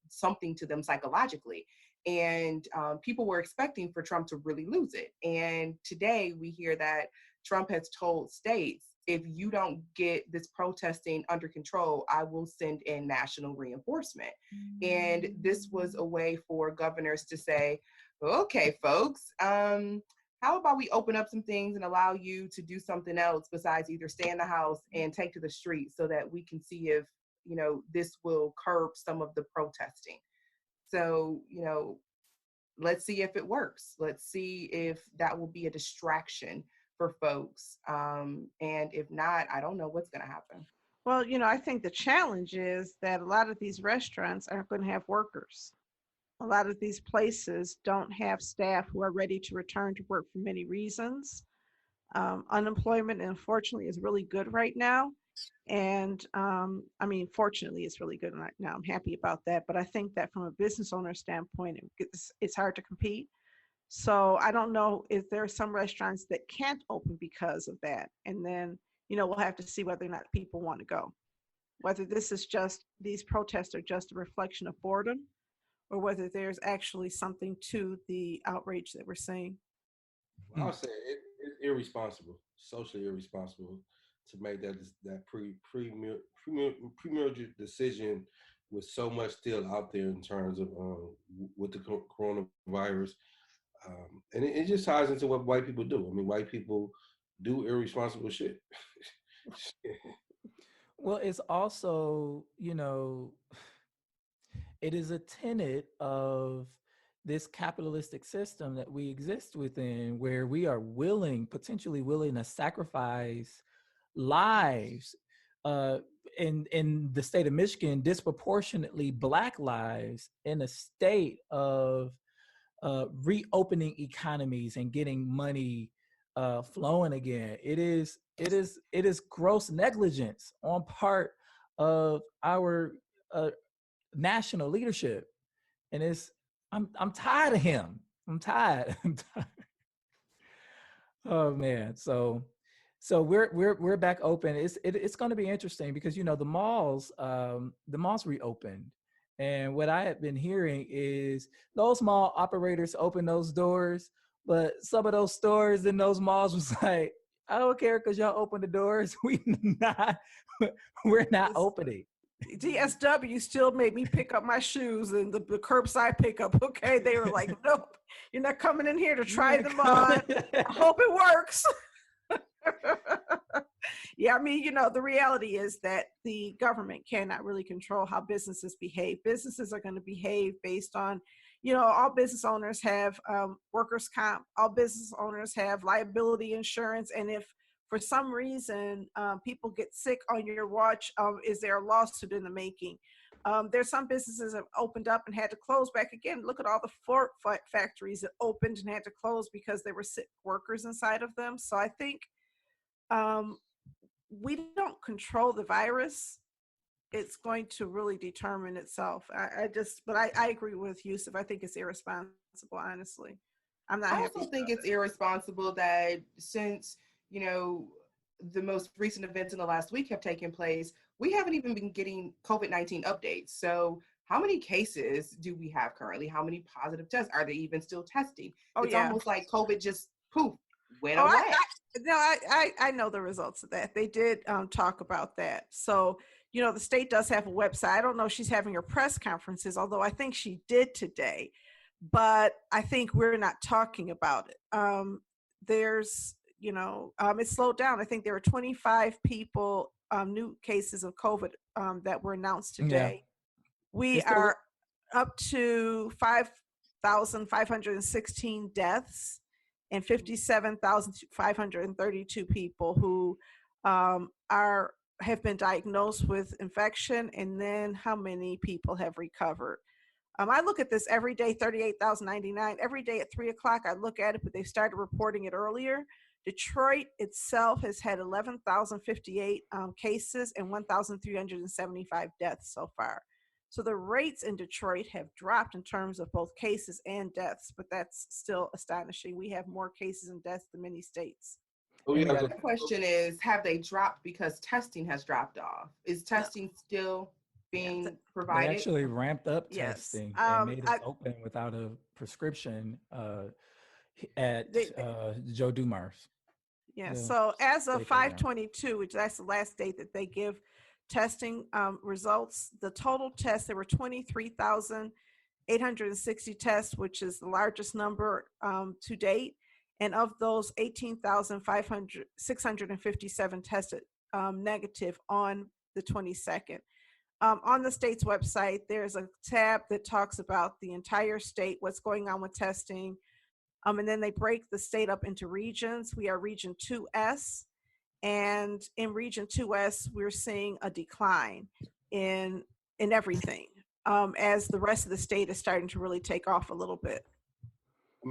something to them psychologically. And people were expecting for Trump to really lose it. And today we hear that Trump has told states, if you don't get this protesting under control, I will send in national reinforcement. And this was a way for governors to say, okay, folks, how about we open up some things and allow you to do something else besides either stay in the house and take to the street so that we can see if, you know, this will curb some of the protesting. So, you know, let's see if it works. Let's see if that will be a distraction for folks. And if not, I don't know what's going to happen. Well, you know, I think the challenge is that a lot of these restaurants aren't going to have workers. A lot of these places don't have staff who are ready to return to work for many reasons. Unemployment, unfortunately, is really good right now. And I mean, fortunately, it's really good right now. I'm happy about that. But I think that from a business owner standpoint, it's hard to compete. So I don't know if there are some restaurants that can't open because of that. And then, you know, we'll have to see whether or not people want to go. Whether this is just, these protests are just a reflection of boredom, or whether there's actually something to the outrage that we're seeing. Well, I'll say it's irresponsible, socially irresponsible, to make that premature decision with so much still out there in terms of with the coronavirus. And it just ties into what white people do. I mean, white people do irresponsible shit. Well, it's also, you know, it is a tenet of this capitalistic system that we exist within, where we are potentially willing to sacrifice lives in the state of Michigan, disproportionately Black lives, in a state of reopening economies and getting money flowing again. It is gross negligence on part of our national leadership, and I'm tired of him. I'm tired. Oh man, so we're back open. It's going to be interesting because, you know, the malls reopened, and what I have been hearing is those mall operators open those doors, but some of those stores in those malls was like, I don't care because y'all open the doors. We're not opening. DSW still made me pick up my shoes and the curbside pickup. Okay, they were like, nope, you're not coming in here to try them on. I hope it works. Yeah, I mean, you know, the reality is that the government cannot really control how businesses behave. Businesses are going to behave based on, you know, all business owners have workers' comp, all business owners have liability insurance, and if for some reason people get sick on your watch, is there a lawsuit in the making? There's some businesses have opened up and had to close back again. Look at all the Ford factories that opened and had to close because there were sick workers inside of them. So I think we don't control the virus. It's going to really determine itself. But I agree with Yusef. I think it's irresponsible, honestly. I'm not happy. I also think it's irresponsible that since, the most recent events in the last week have taken place, we haven't even been getting COVID-19 updates. So how many cases do we have currently? How many positive tests? Are they even still testing? It's almost like COVID just poof, went away. I know the results of that. They did talk about that. So, the state does have a website. I don't know if she's having her press conferences, although I think she did today. But I think we're not talking about it. It slowed down. I think there were 25 people, new cases of COVID that were announced today. Yeah. We are up to 5,516 deaths and 57,532 people who have been diagnosed with infection. And then how many people have recovered? I look at this every day, 38,099. Every day at 3:00, I look at it, but they started reporting it earlier. Detroit itself has had 11,058 cases and 1,375 deaths so far. So the rates in Detroit have dropped in terms of both cases and deaths, but that's still astonishing. We have more cases and deaths than many states. The question is, have they dropped because testing has dropped off? Is testing still being provided? They actually ramped up testing and made it open without a prescription at Joe Dumars. Yeah, so as of 5/22, which that's the last date that they give testing results, the total tests, there were 23,860 tests, which is the largest number to date. And of those, 18,657 tested negative on the 22nd. On the state's website, there's a tab that talks about the entire state, what's going on with testing. And then they break the state up into regions. We are region 2S. And in region 2S, we're seeing a decline in everything as the rest of the state is starting to really take off a little bit.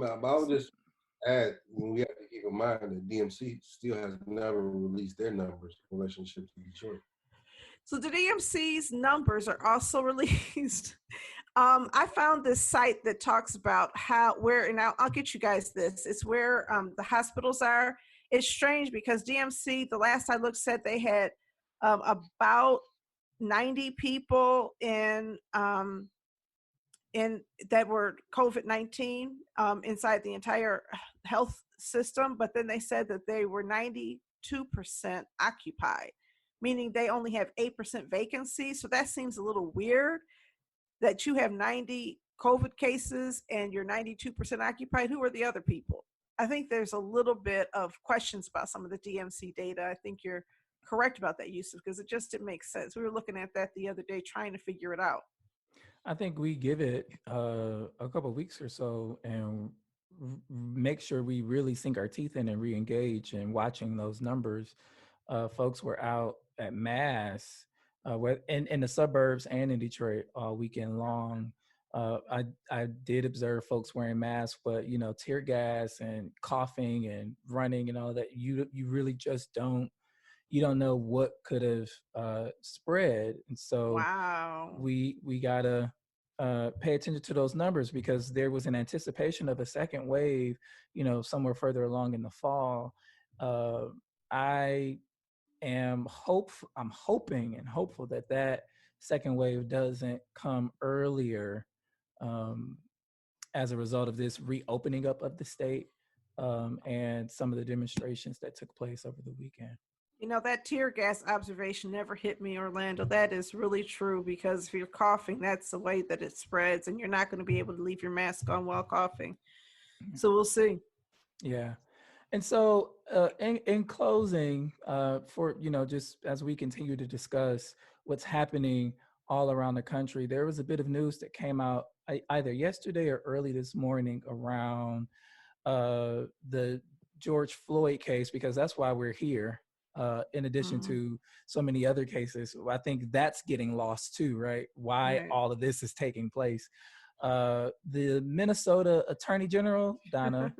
I would just add, we have to keep in mind that DMC still has never released their numbers in relationship to Detroit. So the DMC's numbers are also released. I found this site that talks about and I'll get you guys this. It's where the hospitals are. It's strange because DMC, the last I looked, said they had about 90 people in that were COVID-19 inside the entire health system, but then they said that they were 92% occupied, meaning they only have 8% vacancy. So that seems a little weird that you have 90 COVID cases and you're 92% occupied. Who are the other people? I think there's a little bit of questions about some of the DMC data. I think you're correct about that, Yusef, because it just didn't make sense. We were looking at that the other day trying to figure it out. I think we give it a couple of weeks or so and make sure we really sink our teeth in and re-engage in watching those numbers. Folks were out at mass in the suburbs and in Detroit all weekend long. I did observe folks wearing masks, but tear gas and coughing and running and all that, you really just don't know what could have spread. And so wow, we gotta pay attention to those numbers because there was an anticipation of a second wave, somewhere further along in the fall. I'm hoping and hopeful that second wave doesn't come earlier as a result of this reopening up of the state and some of the demonstrations that took place over the weekend. That tear gas observation never hit me, Orlando. That is really true because if you're coughing, that's the way that it spreads, and you're not going to be able to leave your mask on while coughing. So we'll see. Yeah. And so in closing, for, just as we continue to discuss what's happening all around the country, there was a bit of news that came out either yesterday or early this morning around the George Floyd case, because that's why we're here. in addition to so many other cases. I think that's getting lost too, right? Why all of this is taking place. The Minnesota Attorney General, Donna,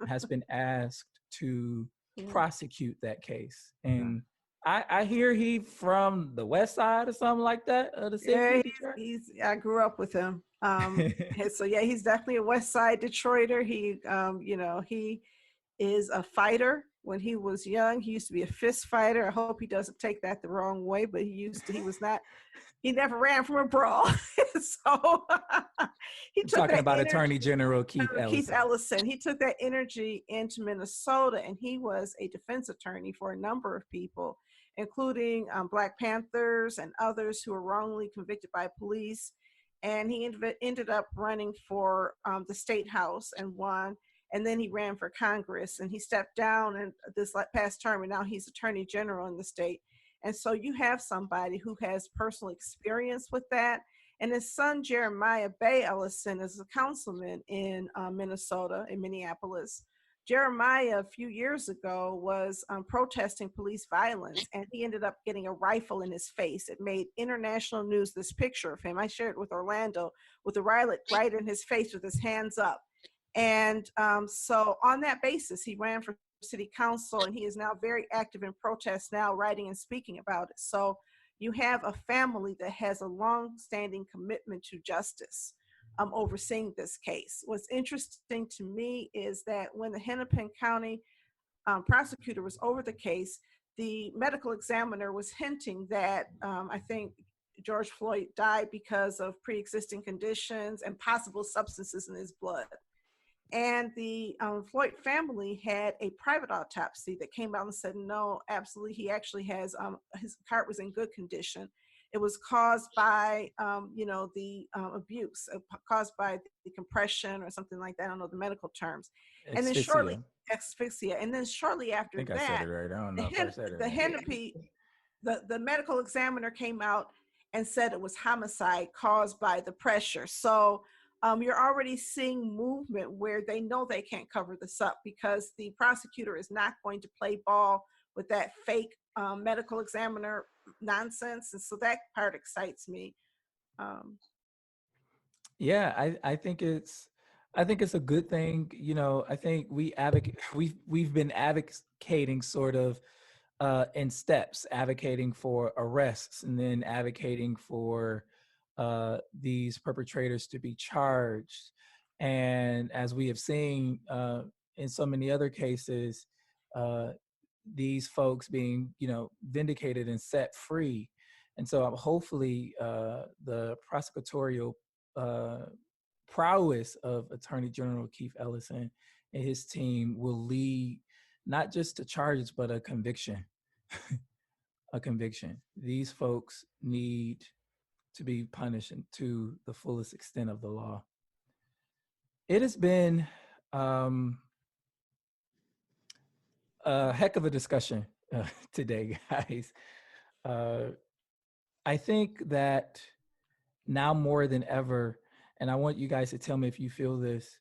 has been asked to prosecute that case. And I hear he from the west side or something like that of the city of Detroit. I grew up with him. So yeah, he's definitely a West Side Detroiter. He, he is a fighter. When he was young, he used to be a fist fighter. I hope he doesn't take that the wrong way, but he never ran from a brawl. So he took talking about energy, Attorney General Keith Ellison. He took that energy into Minnesota, and he was a defense attorney for a number of people, including Black Panthers and others who were wrongly convicted by police. And he ended up running for the state house and won. And then he ran for Congress, and he stepped down in this past term, and now he's Attorney General in the state. And so you have somebody who has personal experience with that. And his son, Jeremiah Bay Ellison, is a councilman in Minnesota, in Minneapolis. Jeremiah, a few years ago, was protesting police violence, and he ended up getting a rifle in his face. It made international news, this picture of him. I shared it with Orlando, with the rifle right in his face with his hands up. And so on that basis, he ran for city council, and he is now very active in protests now, writing and speaking about it. So you have a family that has a long-standing commitment to justice overseeing this case. What's interesting to me is that when the Hennepin County prosecutor was over the case, the medical examiner was hinting that I think George Floyd died because of pre-existing conditions and possible substances in his blood. And the Floyd family had a private autopsy that came out and said, no, absolutely, he actually has, his heart was in good condition. It was caused by, the abuse, caused by the compression or something like that. I don't know the medical terms. Asphyxia. And then shortly, asphyxia. And then shortly after I think that, I said it right. I don't know if I said it right. The medical examiner came out and said it was homicide caused by the pressure. So you're already seeing movement where they know they can't cover this up, because the prosecutor is not going to play ball with that fake medical examiner nonsense. And so that part excites me. Yeah, I think it's a good thing. I think we've been advocating sort of in steps, advocating for arrests, and then advocating for these perpetrators to be charged. And as we have seen in so many other cases, these folks being, vindicated and set free. And so hopefully the prosecutorial prowess of Attorney General Keith Ellison and his team will lead not just to charges, but a conviction. A conviction. These folks need to be punished to the fullest extent of the law. It has been a heck of a discussion today, guys. I think that now more than ever, and I want you guys to tell me if you feel this,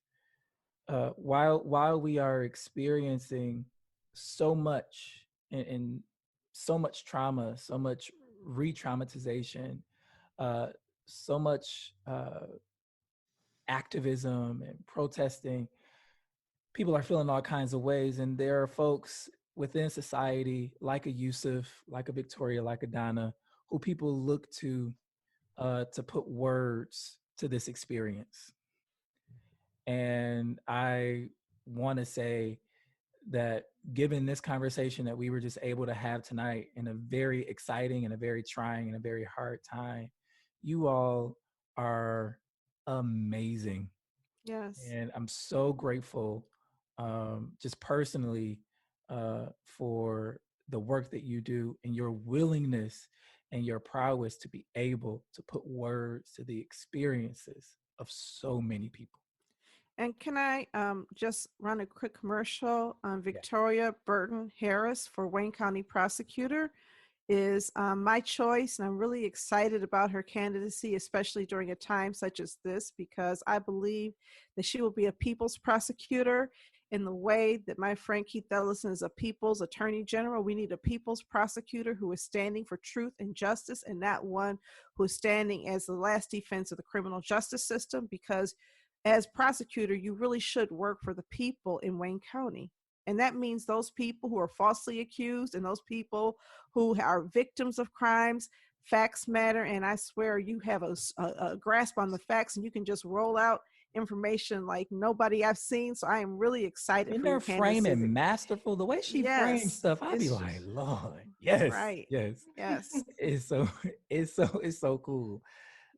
while we are experiencing so much and so much trauma, so much re-traumatization, so much activism and protesting, people are feeling all kinds of ways. And there are folks within society like a Yusef, like a Victoria, like a Donna, who people look to put words to this experience. And I want to say that given this conversation that we were just able to have tonight in a very exciting and a very trying and a very hard time, you all are amazing. Yes. And I'm so grateful, just personally, for the work that you do and your willingness and your prowess to be able to put words to the experiences of so many people. And can I just run a quick commercial? Victoria Burton-Harris for Wayne County Prosecutor is my choice, and I'm really excited about her candidacy, especially during a time such as this, because I believe that she will be a people's prosecutor, in the way that my friend Keith Ellison is a people's attorney general. We need a people's prosecutor who is standing for truth and justice, and not one who is standing as the last defense of the criminal justice system, because as prosecutor, you really should work for the people in Wayne County. And that means those people who are falsely accused and those people who are victims of crimes. Facts matter, and I swear you have a grasp on the facts, and you can just roll out information like nobody I've seen. So I am really excited And for your they're framing candidacy. masterful. The way she frames Yes, stuff, I'd be it's like, just Lord, yes, right. yes. Yes. It's so cool.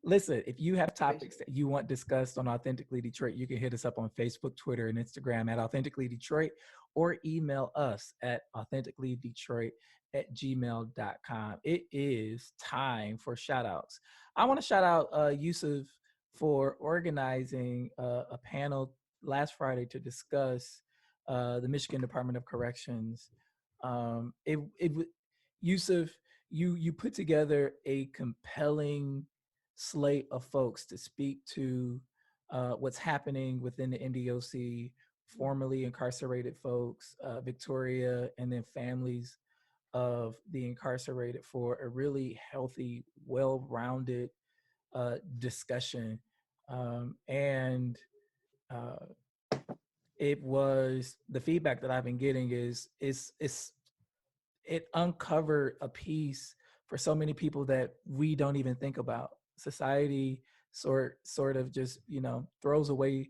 Listen, if you have topics that you want discussed on Authentically Detroit, you can hit us up on Facebook, Twitter, and Instagram at Authentically Detroit, or email us at authenticallydetroit@gmail.com. It is time for shout outs. I want to shout out Yusef for organizing a panel last Friday to discuss the Michigan Department of Corrections. Yusef, you put together a compelling slate of folks to speak to what's happening within the NDOC, formerly incarcerated folks, Victoria, and then families of the incarcerated, for a really healthy, well-rounded discussion. And it was, the feedback that I've been getting is it uncovered a piece for so many people that we don't even think about. Society sort of just, throws away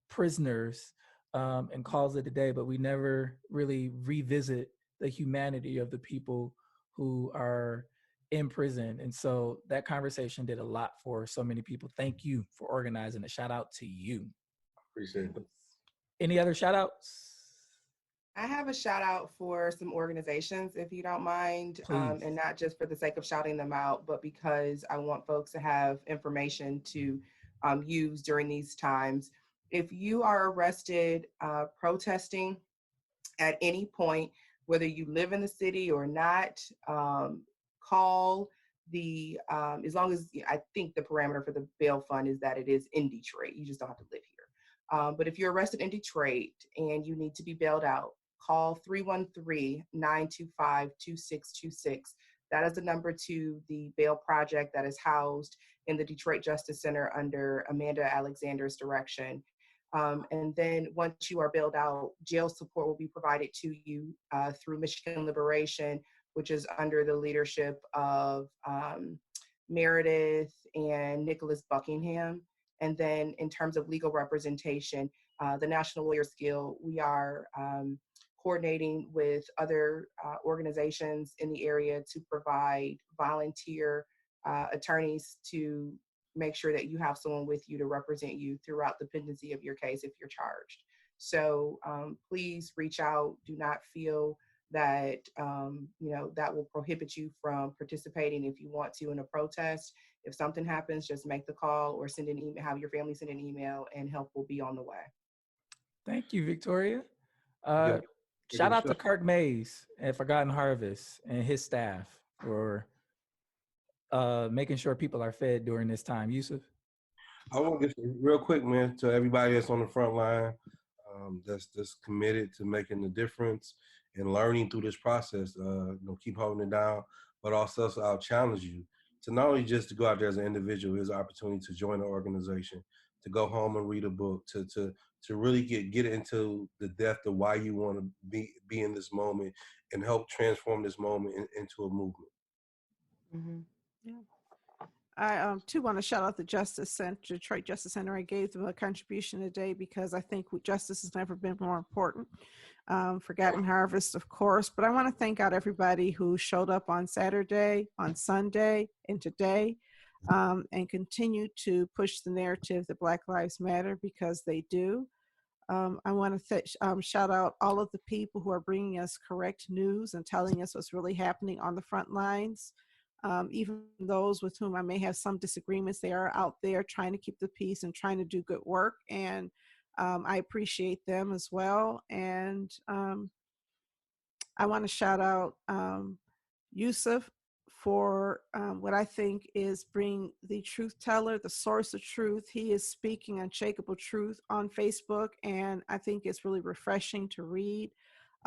prisoners and calls it a day, but we never really revisit the humanity of the people who are in prison. And so that conversation did a lot for so many people. Thank you for organizing. A shout out to you. Appreciate it. Any other shout outs? I have a shout out for some organizations, if you don't mind, and not just for the sake of shouting them out, but because I want folks to have information to use during these times. If you are arrested protesting at any point, whether you live in the city or not, call the, as long as, I think the parameter for the bail fund is that it is in Detroit. You just don't have to live here. But if you're arrested in Detroit and you need to be bailed out, call 313-925-2626. That is the number to the bail project that is housed in the Detroit Justice Center under Amanda Alexander's direction. And then once you are bailed out, jail support will be provided to you through Michigan Liberation, which is under the leadership of Meredith and Nicholas Buckingham. And then in terms of legal representation, the National Lawyers Guild, we are coordinating with other organizations in the area to provide volunteer attorneys to make sure that you have someone with you to represent you throughout the pendency of your case if you're charged. So please reach out. Do not feel that that will prohibit you from participating if you want to in a protest. If something happens, just make the call or send an email, have your family send an email, and help will be on the way. Thank you, Victoria. Yeah. Shout out to Kirk Mays at Forgotten Harvest and his staff for making sure people are fed during this time. Yusef? I want to get real quick, man, to everybody that's on the front line, that's committed to making the difference and learning through this process. Keep holding it down, but also I'll challenge you to not only just to go out there as an individual. Here's an opportunity to join an organization, to go home and read a book, to really get into the depth of why you want to be in this moment and help transform this moment into a movement. Mm-hmm. Yeah. I too want to shout out the Justice Center, Detroit Justice Center. I gave them a contribution today because I think justice has never been more important. Forgotten Harvest, of course, but I want to thank out everybody who showed up on Saturday, on Sunday, and today, and continue to push the narrative that Black Lives Matter, because they do. I want to shout out all of the people who are bringing us correct news and telling us what's really happening on the front lines. Even those with whom I may have some disagreements, they are out there trying to keep the peace and trying to do good work. And I appreciate them as well. And I want to shout out Yusef for what I think is bring the truth teller, the source of truth. He is speaking unshakable truth on Facebook, and I think it's really refreshing to read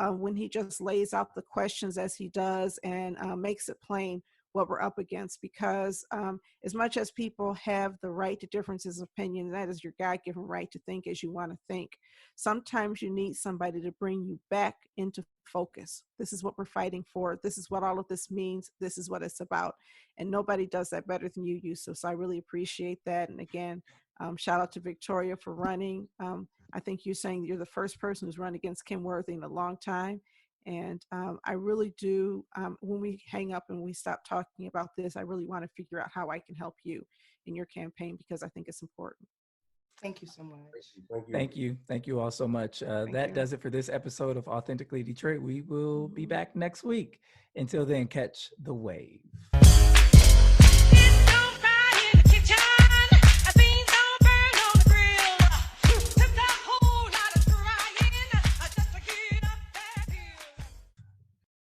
when he just lays out the questions as he does and makes it plain what we're up against. Because as much as people have the right to differences of opinion, that is your God-given right to think as you want to think, sometimes you need somebody to bring you back into focus. This is what we're fighting for. This is what all of this means. This is what it's about. And nobody does that better than you, Yusef. So I really appreciate that. And again, shout out to Victoria for running. I think you're saying you're the first person who's run against Kim Worthy in a long time. And I really do, when we hang up and we stop talking about this, I really want to figure out how I can help you in your campaign, because I think it's important. Thank you so much. Thank you. Thank you. Thank you all so much. That does it for this episode of Authentically Detroit. We will be back next week. Until then, catch the wave.